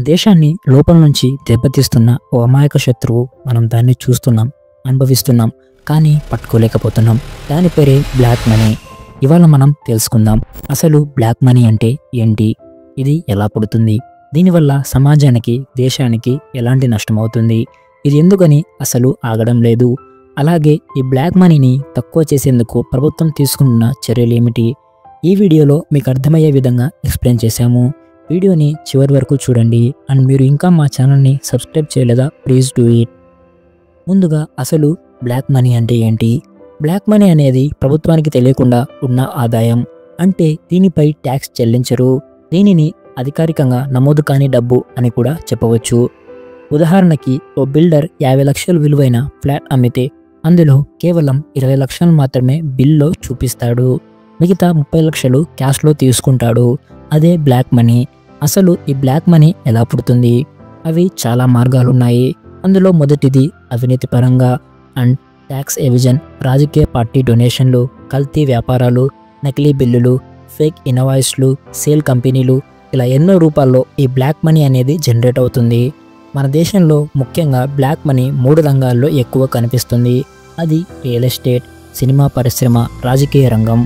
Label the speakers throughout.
Speaker 1: దేశాన్ని లోపల నుంచి దెబ్బతీస్తున్న ఓ అమాయక శత్రువు. మనం దాన్ని చూస్తున్నాం, అనుభవిస్తున్నాం, కానీ పట్టుకోలేకపోతున్నాం. దాని పేరే బ్లాక్ మనీ. ఇవాళ మనం తెలుసుకుందాం అసలు బ్లాక్ మనీ అంటే ఏంటి, ఇది ఎలా పుడుతుంది, దీనివల్ల సమాజానికి దేశానికి ఎలాంటి నష్టం అవుతుంది, ఇది ఎందుకని అసలు ఆగడం లేదు, అలాగే ఈ బ్లాక్ మనీని తక్కువ చేసేందుకు ప్రభుత్వం తీసుకుంటున్న చర్యలు ఏమిటి, ఈ వీడియోలో మీకు అర్థమయ్యే విధంగా ఎక్స్ప్లెయిన్ చేశాము. వీడియోని చివరి వరకు చూడండి. అండ్ మీరు ఇంకా మా ఛానల్ని సబ్స్క్రైబ్ చేయలేదా, ప్లీజ్ డూ ఇట్. ముందుగా అసలు బ్లాక్ మనీ అంటే ఏంటి? బ్లాక్ మనీ అనేది ప్రభుత్వానికి తెలియకుండా ఉన్న ఆదాయం. అంటే దీనిపై ట్యాక్స్ చెల్లించరు. దీనిని అధికారికంగా నమోదు కాని డబ్బు అని కూడా చెప్పవచ్చు. ఉదాహరణకి ఓ బిల్డర్ 50 లక్షలు విలువైన ఫ్లాట్ అమ్మితే అందులో కేవలం 20 లక్షలు మాత్రమే బిల్లో చూపిస్తాడు. మిగతా 30 లక్షలు క్యాష్లో తీసుకుంటాడు. అదే బ్లాక్ మనీ. అసలు ఈ బ్లాక్ మనీ ఎలా పుడుతుంది? అవి చాలా మార్గాలున్నాయి. అందులో మొదటిది అవినీతి పరంగా అండ్ ట్యాక్స్ ఎవిజన్, రాజకీయ పార్టీ డొనేషన్లు, కల్తీ వ్యాపారాలు, నకిలీ బిల్లులు, ఫేక్ ఇన్వాయిస్లు, సేల్ కంపెనీలు, ఇలా ఎన్నో రూపాల్లో ఈ బ్లాక్ మనీ అనేది జనరేట్ అవుతుంది. మన దేశంలో ముఖ్యంగా బ్లాక్ మనీ 3 రంగాల్లో ఎక్కువ కనిపిస్తుంది. అది రియల్ ఎస్టేట్, సినిమా పరిశ్రమ, రాజకీయ రంగం.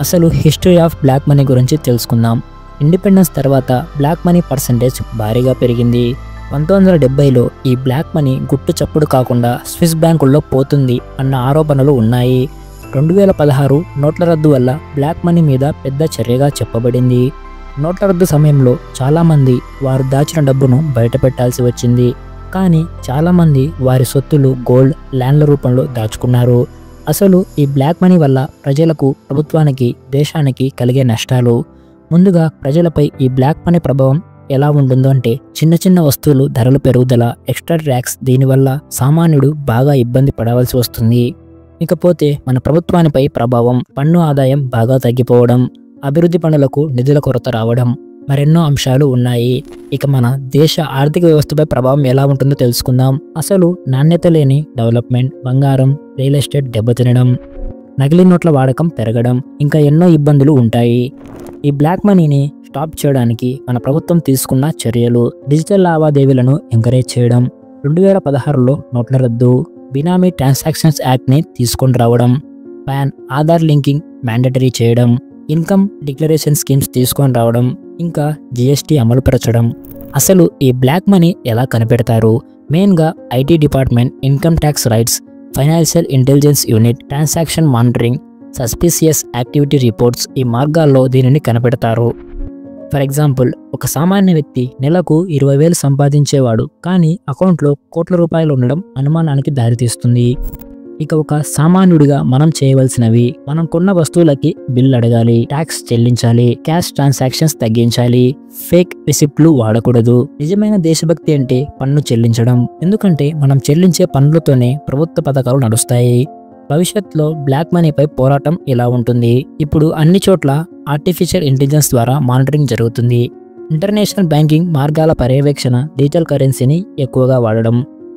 Speaker 1: అసలు హిస్టరీ ఆఫ్ బ్లాక్ మనీ గురించి తెలుసుకుందాం. ఇండిపెండెన్స్ తర్వాత బ్లాక్ మనీ పర్సంటేజ్ భారీగా పెరిగింది. 1970లో ఈ బ్లాక్ మనీ గుట్టు చప్పుడు కాకుండా స్విస్ బ్యాంకుల్లో పోతుంది అన్న ఆరోపణలు ఉన్నాయి. 2016 నోట్ల రద్దు వల్ల బ్లాక్ మనీ మీద పెద్ద చర్యగా చెప్పబడింది. నోట్ల రద్దు సమయంలో చాలామంది వారు దాచిన డబ్బును బయటపెట్టాల్సి వచ్చింది. కానీ చాలామంది వారి సొత్తులు గోల్డ్, ల్యాండ్ల రూపంలో దాచుకున్నారు. అసలు ఈ బ్లాక్ మనీ వల్ల ప్రజలకు, ప్రభుత్వానికి, దేశానికి కలిగే నష్టాలు. ముందుగా ప్రజలపై ఈ బ్లాక్ మనీ ప్రభావం ఎలా ఉంటుందో అంటే చిన్న చిన్న వస్తువులు ధరలు పెరుగుదల, ఎక్స్ట్రా ట్యాక్స్, దీనివల్ల సామాన్యుడు బాగా ఇబ్బంది పడవలసి వస్తుంది. ఇకపోతే మన ప్రభుత్వానిపై ప్రభావం, పన్ను ఆదాయం బాగా తగ్గిపోవడం, అభివృద్ధి పనులకు నిధుల కొరత రావడం, మరెన్నో అంశాలు ఉన్నాయి. ఇక మన దేశ ఆర్థిక వ్యవస్థపై ప్రభావం ఎలా ఉంటుందో తెలుసుకుందాం. అసలు నాణ్యత లేని డెవలప్మెంట్, బంగారం, రియల్ ఎస్టేట్ దెబ్బతినడం, నకిలీ నోట్ల వాడకం పెరగడం, ఇంకా ఎన్నో ఇబ్బందులు ఉంటాయి. ఈ బ్లాక్ మనీని స్టాప్ చేయడానికి మన ప్రభుత్వం తీసుకున్న చర్యలు: డిజిటల్ లావాదేవీలను ఎంకరేజ్ చేయడం, 2016లో నోట్ల రద్దు, బినామీ ట్రాన్సాక్షన్స్ యాక్ట్ని తీసుకొని రావడం, పాన్, ఆధార్ లింకింగ్ మ్యాండటరీ చేయడం, ఇన్కమ్ డిక్లరేషన్ స్కీమ్స్ తీసుకొని రావడం, ఇంకా జిఎస్టీ అమలుపరచడం. అసలు ఈ బ్లాక్ మనీ ఎలా కనిపెడతారు? మెయిన్గా IT department, income tax rights, financial intelligence unit, transaction monitoring, suspicious activity reports, ఈ మార్గాల్లో దీనిని కనిపెడతారు. ఫర్ ఎగ్జాంపుల్, ఒక సామాన్య వ్యక్తి నెలకు 20,000 సంపాదించేవాడు, కానీ అకౌంట్లో కోట్ల రూపాయలు ఉండడం అనుమానానికి దారితీస్తుంది. ఇక ఒక సామాన్యుడిగా మనం చేయవలసినవి: మనం కొన్న వస్తువులకి బిల్ అడగాలి, ట్యాక్స్ చెల్లించాలి, క్యాష్ ట్రాన్సాక్షన్స్ తగ్గించాలి, ఫేక్ రిసిప్ట్లు వాడకూడదు. నిజమైన దేశభక్తి అంటే పన్ను చెల్లించడం. ఎందుకంటే మనం చెల్లించే పన్నులతోనే ప్రభుత్వ పథకాలు నడుస్తాయి. భవిష్యత్తులో బ్లాక్ మనీపై పోరాటం ఎలా ఉంటుంది? ఇప్పుడు అన్ని చోట్ల ఆర్టిఫిషియల్ ఇంటెలిజెన్స్ ద్వారా మానిటరింగ్ జరుగుతుంది. ఇంటర్నేషనల్ బ్యాంకింగ్ మార్గాల పర్యవేక్షణ, డిజిటల్ కరెన్సీని ఎక్కువగా వాడడం.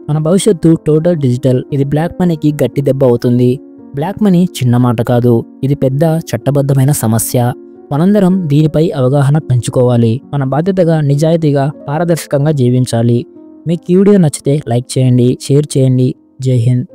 Speaker 1: మన భవిష్యత్తు టోటల్ డిజిటల్. ఇది బ్లాక్ మనీకి గట్టి దెబ్బ అవుతుంది. బ్లాక్ మనీ చిన్న మాట కాదు, ఇది పెద్ద చట్టబద్ధమైన సమస్య. మనందరం దీనిపై అవగాహన పెంచుకోవాలి. మన బాధ్యతగా, నిజాయితీగా, పారదర్శకంగా జీవించాలి. మీకు ఈ వీడియో నచ్చితే లైక్ చేయండి, షేర్ చేయండి. జై హింద్.